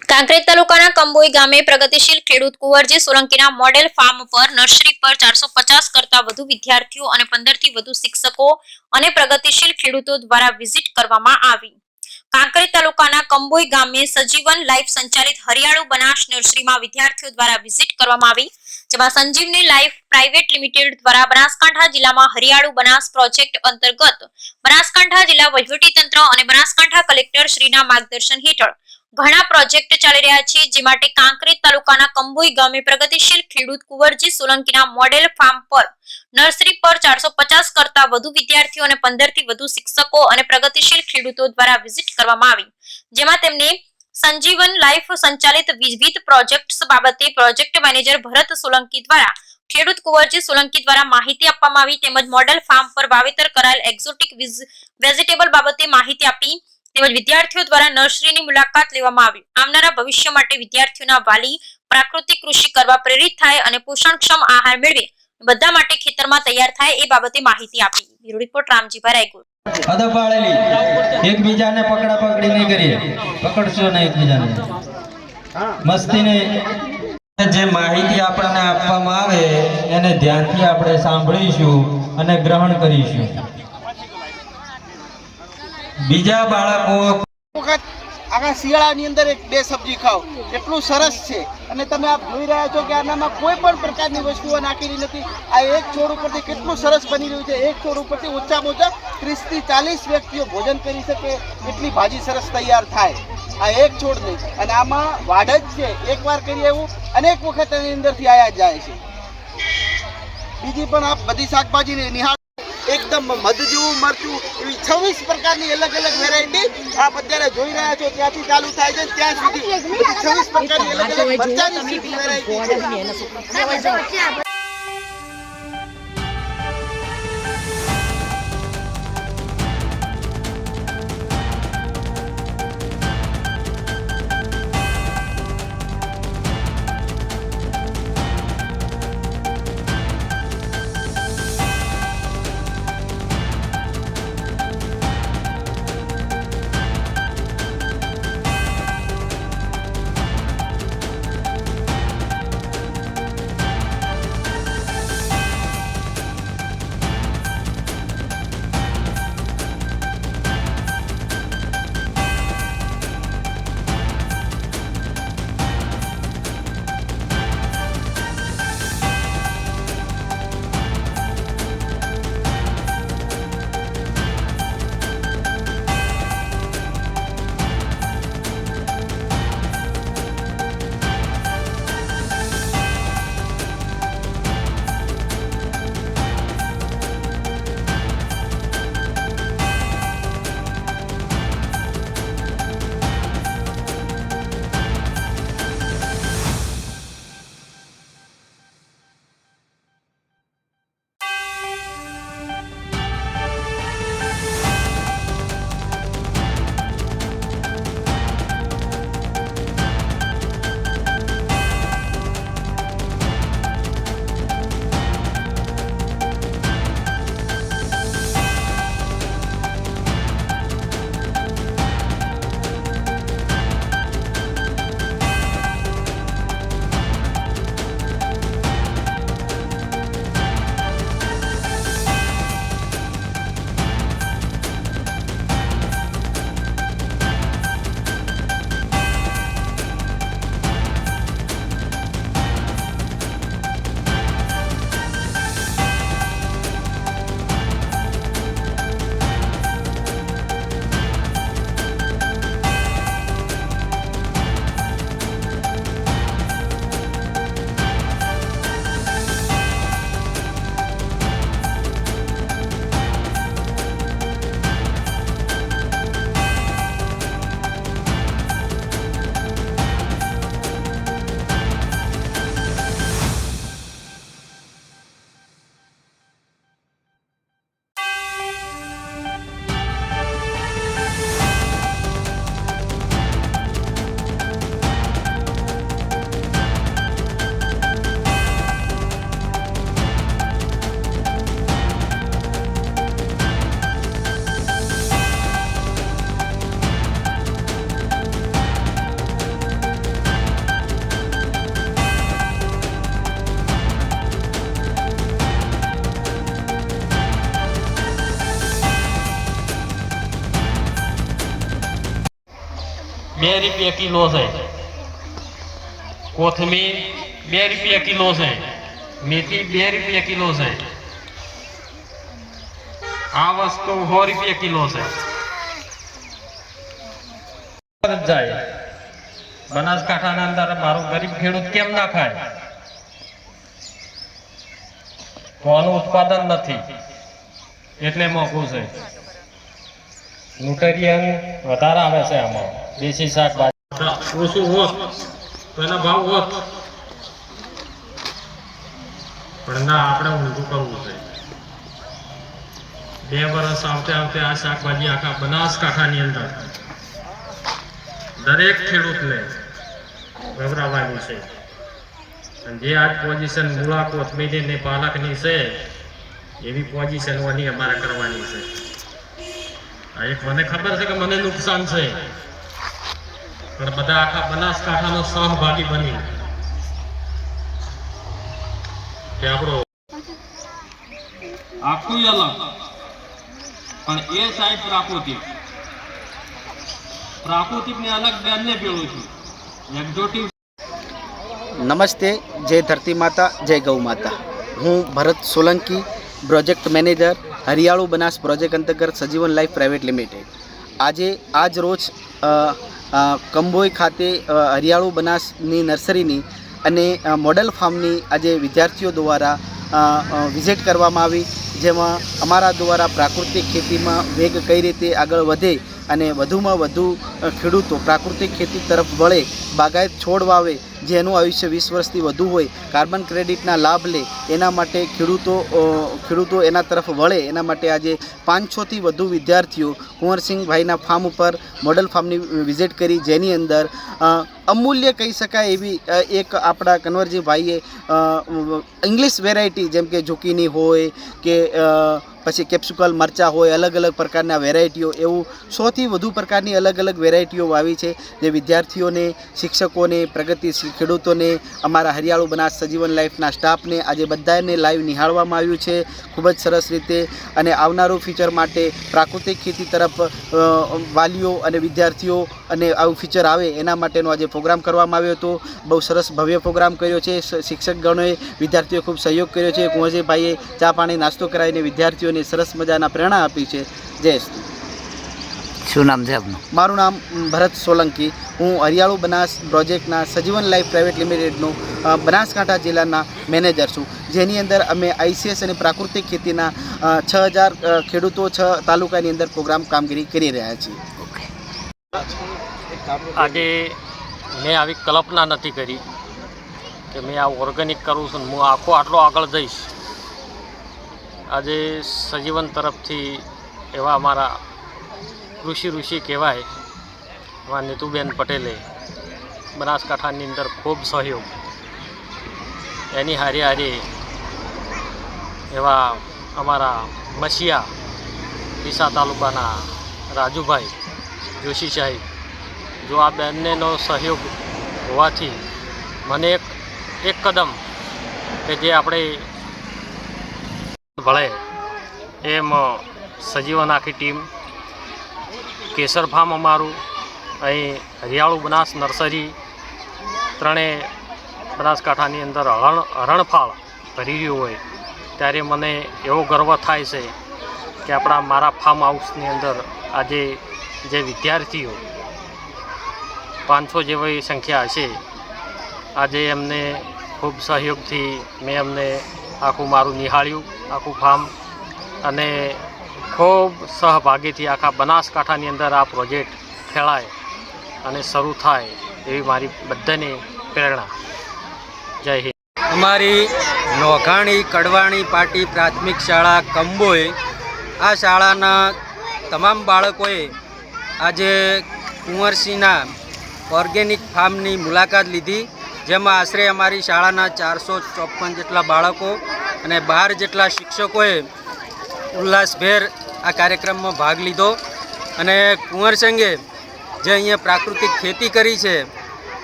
કાંકરેજ તાલુકાના કંબોઈ ગામે પ્રગતિશીલ ખેડૂત કુંવરજી સોલંકીના મોડેલ ફાર્મ પર નર્સરી પર 450 કરતા વધુ વિદ્યાર્થીઓ અને 15 થી વધુ શિક્ષકો અને પ્રગતિશીલ ખેડૂતો દ્વારા વિઝિટ કરવામાં આવી। કાંકરેજ તાલુકાના કંબોઈ ગામે સજીવન લાઈફ સંચાલિત હરિયાળુ બનાસ નર્સરીમાં વિદ્યાર્થીઓ દ્વારા વિઝિટ કરવામાં આવી, જેમાં સંજીવની લાઈફ પ્રાઇવેટ લિમિટેડ દ્વારા બનાસકાંઠા જિલ્લામાં હરિયાળુ બનાસ પ્રોજેક્ટ અંતર્ગત બનાસકાંઠા જિલ્લા વહીવટીતંત્ર અને બનાસકાંઠા કલેક્ટર શ્રીના માર્ગદર્શન હેઠળ ઘણા પ્રોજેક્ટ ચાલી રહ્યા છે, જે માટે કાંકરેજ તાલુકાના કંબોઈ ગામે પ્રગતિશીલ ખેડૂત કુંવરજી સોલંકીના મોડેલ ફાર્મ પર નર્સરી પર 450 કરતા વધુ વિદ્યાર્થીઓ અને 15 થી વધુ શિક્ષકો અને પ્રગતિશીલ ખેડૂતો દ્વારા વિઝિટ કરવામાં આવી, જેમાં તેમને સંજીવન લાઈફ સંચાલિત વિવિધ પ્રોજેક્ટ્સ બાબતે પ્રોજેક્ટ મેનેજર ભરત સોલંકી દ્વારા ખેડૂત કુંવરજી સોલંકી દ્વારા માહિતી આપવામાં આવી, તેમજ મોડેલ ફાર્મ પર વાવેતર કરાયેલ એક્ઝોટિક વેજીટેબલ બાબતે માહિતી આપી, તેમજ વિદ્યાર્થીઓ દ્વારા નર્સરીની મુલાકાત લેવામાં આવી। આવનારા ભવિષ્ય માટે વિદ્યાર્થીઓના વાલી પ્રાકૃતિક કૃષિ કરવા પ્રેરિત થાય અને પોષણક્ષમ આહાર મેળવે, બધા માટે ખેતરમાં તૈયાર થાય એ બાબતે માહિતી આપી। Bureau report Ramjibhai Raygur. અદપાળેલી એકબીજાને પકડા પકડી નહીં કરીએ, પકડશો નહીં એકબીજાને, મસ્તી નહીં। જે માહિતી આપણને આપવામાં આવે એને ધ્યાનથી આપણે સાંભળીશું અને ગ્રહણ કરીશું। બીજા બાળકો વખત આખા શિયાળાની અંદર એક બે સબ્જી ખાઓ, એટલું સરસ છે। અને તમે આપ જોઈ રહ્યા છો કે આનામાં કોઈ પણ પ્રકારની વસ્તુઓ નાખેલી નથી। આ એક છોડ ઉપરથી કેટલું સરસ બની રહ્યું છે। એક છોડ ઉપરથી ઓછામાં ઓછા 30 થી 40 વ્યક્તિઓ ભોજન કરી શકે એટલી ભાજી સરસ તૈયાર થાય। આ એક છોડ નહીં, અને આમાં વાડ જ છે, એકવાર કરીએ એવું અનેક વખત એની અંદરથી આયા જાય છે। બીજી પણ આપ બધી શાકભાજીને નિહાળ, એકદમ મધ જેવું મરચું, એવી 26 પ્રકારની અલગ અલગ વેરાયટી આપ અત્યારે જોઈ રહ્યા છો। ત્યાંથી ચાલુ થાય છે ત્યાં સુધી 26 પ્રકારની અલગ અલગ મરચાની વેરાયટી છે। રૂપિયા કિલો છે, કોથમીર 2 રૂપિયા કિલો છે, મેથી 2 રૂપિયા કિલો છે, આ વસ્તુ 100 રૂપિયા કિલો છે. જાય બનાસકાંઠાના અંદર મારો ગરીબ ખેડૂત કેમ ના ખાય? કોનું ઉત્પાદન નથી એટલે મોંઘું છે. ન્યુટ્રિયન વધારે આવે છે આમાં. દેશી શાકભાજી ઓછું હોત તો એના ભાવ હોત, પણ ના, આપણે ઊંધું કરવું છે. 2 વર્ષ આવતે આવતે આ શાકભાજી આખા બનાસકાંઠાની અંદર દરેક ખેડૂતને ગભરાવાની છે. અને જે આજ પોઝિશન મૂળા, કોથમીરી ને પાલકની છે એવી પોઝિશનોની અમારે કરવાની છે. આ એક મને ખબર છે કે મને નુકસાન છે, પણ બધા આખા બનાસકાંઠાનો સહભાગી બની કે આપણો આખું અલગ પણ એ સાઈડ પ્રાકૃતિકને અલગ બંને ભેળું છું એક્ઝોટિક. નમસ્તે, જય ધરતી માતા, જય ગૌ માતા. હું ભરત સોલંકી, પ્રોજેક્ટ મેનેજર, હરિયાળુ બનાસ પ્રોજેક્ટ અંતર્ગત સજીવન લાઈફ પ્રાઇવેટ લિમિટેડ. આજ રોજ કંબોઈ ખાતે હરિયાળુ બનાસની નર્સરીની અને મોડેલ ફાર્મની આજે વિદ્યાર્થીઓ દ્વારા વિઝિટ કરવામાં આવી, જેમાં અમારા દ્વારા પ્રાકૃતિક ખેતીમાં વેગ કઈ રીતે આગળ વધે અને વધુમાં વધુ ખેડૂતો પ્રાકૃતિક ખેતી તરફ વળે, બાગાયત છોડ વાવે, જેનું આયુષ્ય 20 વર્ષથી વધુ હોય, કાર્બન ક્રેડિટના લાભ લે, એના માટે ખેડૂતો એના તરફ વળે, એના માટે આજે 500થી વધુ વિદ્યાર્થીઓ કુંવરસિંહભાઈના ફાર્મ ઉપર મોડલ ફાર્મની વિઝિટ કરી, જેની અંદર અમૂલ્ય કહી શકાય એવી એક આપણા કન્વરજીભાઈએ ઇંગ્લિશ વેરાયટી જેમ કે ઝુકીની હોય કે પછી કેપ્સિકલ મરચાં હોય, અલગ અલગ પ્રકારના વેરાયટીઓ, એવું 100થી વધુ પ્રકારની અલગ અલગ વેરાયટીઓ વાવી છે, જે વિદ્યાર્થીઓને, શિક્ષકોને, પ્રગતિશીલ ખેડૂતોને, અમારા હરિયાળુ બનાસ સજીવન લાઈફના સ્ટાફને આજે બધાને લાઈવ નિહાળવામાં આવ્યું છે ખૂબ જ સરસ રીતે. અને આવનારું ફ્યુચર માટે પ્રાકૃતિક ખેતી તરફ વાલીઓ અને વિદ્યાર્થીઓ અને આવું ફ્યુચર આવે એના માટેનો આજે પ્રોગ્રામ કરવામાં આવ્યો હતો. બહુ સરસ ભવ્ય પ્રોગ્રામ કર્યો છે. શિક્ષકગણોએ, વિદ્યાર્થીઓએ ખૂબ સહયોગ કર્યો છે. કુંવરજીભાઈએ ચા પાણી નાસ્તો કરાવીને વિદ્યાર્થીઓને સરસ મજાના પ્રેરણા આપી છે. જય શ્રી. શું નામ છે આપનું? મારું નામ ભરત સોલંકી. હું હરિયાળુ બનાસ પ્રોજેક્ટના સજીવન લાઈફ પ્રાઇવેટ લિમિટેડનો બનાસકાંઠા જિલ્લાના મેનેજર છું, જેની અંદર અમે ICS અને પ્રાકૃતિક ખેતીના 6000 ખેડૂતો 6 તાલુકાની અંદર પ્રોગ્રામ કામગીરી કરી રહ્યા છીએ. આજે મેં આવી કલ્પના નથી કરી કે મેં આ ઓર્ગેનિક કરું છું, હું આટલો આગળ જઈશ. આજે સજીવન તરફથી એવા અમારા કૃષિ ઋષિ કહેવાય એવા નીતુબેન પટેલે બનાસકાંઠાની અંદર ખૂબ સહયોગ, એની હારે હારે એવા અમારા મસિયા ડીસા તાલુકાના રાજુભાઈ જોશી સાહેબ, જો આ બંનેનો સહયોગ હોવાથી મને એક કદમ કે જે આપણે ભળે એમ સજીવન આખી ટીમ, કેસર ફાર્મ અમારું, અહીં હરિયાળુ બનાસ નર્સરી, ત્રણેય બનાસકાંઠાની અંદર હરણફાળ ભરી રહ્યું હોય ત્યારે મને એવો ગર્વ થાય છે કે મારા ફાર્મ હાઉસની અંદર આજે જે વિદ્યાર્થીઓ 500 જેવી સંખ્યા હશે, આજે એમને ખૂબ સહયોગથી મેં એમને આખું મારું નિહાળ્યું, આખું ફાર્મ, અને ખૂબ સહભાગીથી આખા બનાસકાંઠાની અંદર આ પ્રોજેક્ટ ફેલાય અને શરૂ થાય એવી મારી બધાની પ્રેરણા. જય હિન્દ. અમારી નોઘાણી કડવાણી પાટી પ્રાથમિક શાળા કંબોઈ, આ શાળાના તમામ બાળકોએ આજે કુંવરસિંહના ઓર્ગેનિક ફાર્મની મુલાકાત લીધી, જેમાં આશરે અમારી શાળાના 454 જેટલા બાળકો અને 12 જેટલા શિક્ષકોએ ઉલ્લાસભેર આ કાર્યક્રમમાં ભાગ લીધો. અને કુંવરસિંહે જે અહીંયા પ્રાકૃતિક ખેતી કરી છે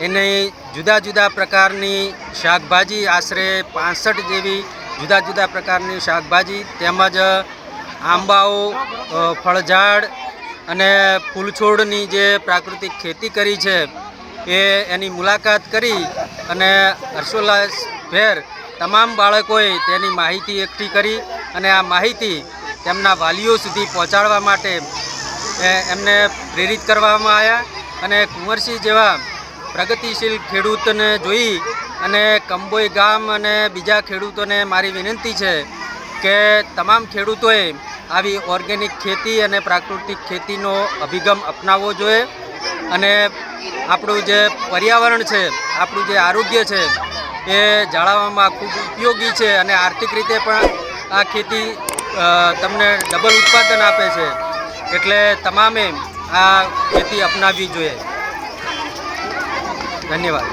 એને જુદા જુદા પ્રકારની શાકભાજી, આશરે 65 જેવી જુદા જુદા પ્રકારની શાકભાજી, તેમજ આંબાઓ, ફળઝાડ અને ફૂલ છોડની જે પ્રાકૃતિક ખેતી કરી છે એની મુલાકાત કરી અને હર્ષોલ્લાસભેર તમામ બાળકોએ તેની માહિતી એકઠી કરી અને આ માહિતી તેમના વાલીઓ સુધી પહોંચાડવા માટે એમને પ્રેરિત કરવામાં આવ્યા અને કુંવરસિંહ જેવા પ્રગતિશીલ ખેડૂતને જોઈ અને કંબોઈ ગામ અને બીજા ખેડૂતોને મારી વિનંતી છે કે તમામ ખેડૂતોએ આવી ઓર્ગેનિક ખેતી અને પ્રાકૃતિક ખેતીનો અભિગમ અપનાવવો જોઈએ અને આપણું જે પર્યાવરણ છે, આપણું જે આરોગ્ય છે એ જાળવવામાં ખૂબ ઉપયોગી છે અને આર્થિક રીતે પણ આ ખેતી તમને ડબલ ઉત્પાદન આપે છે. એટલે તમામે આ ખેતી અપનાવવી જોઈએ. ધન્યવાદ.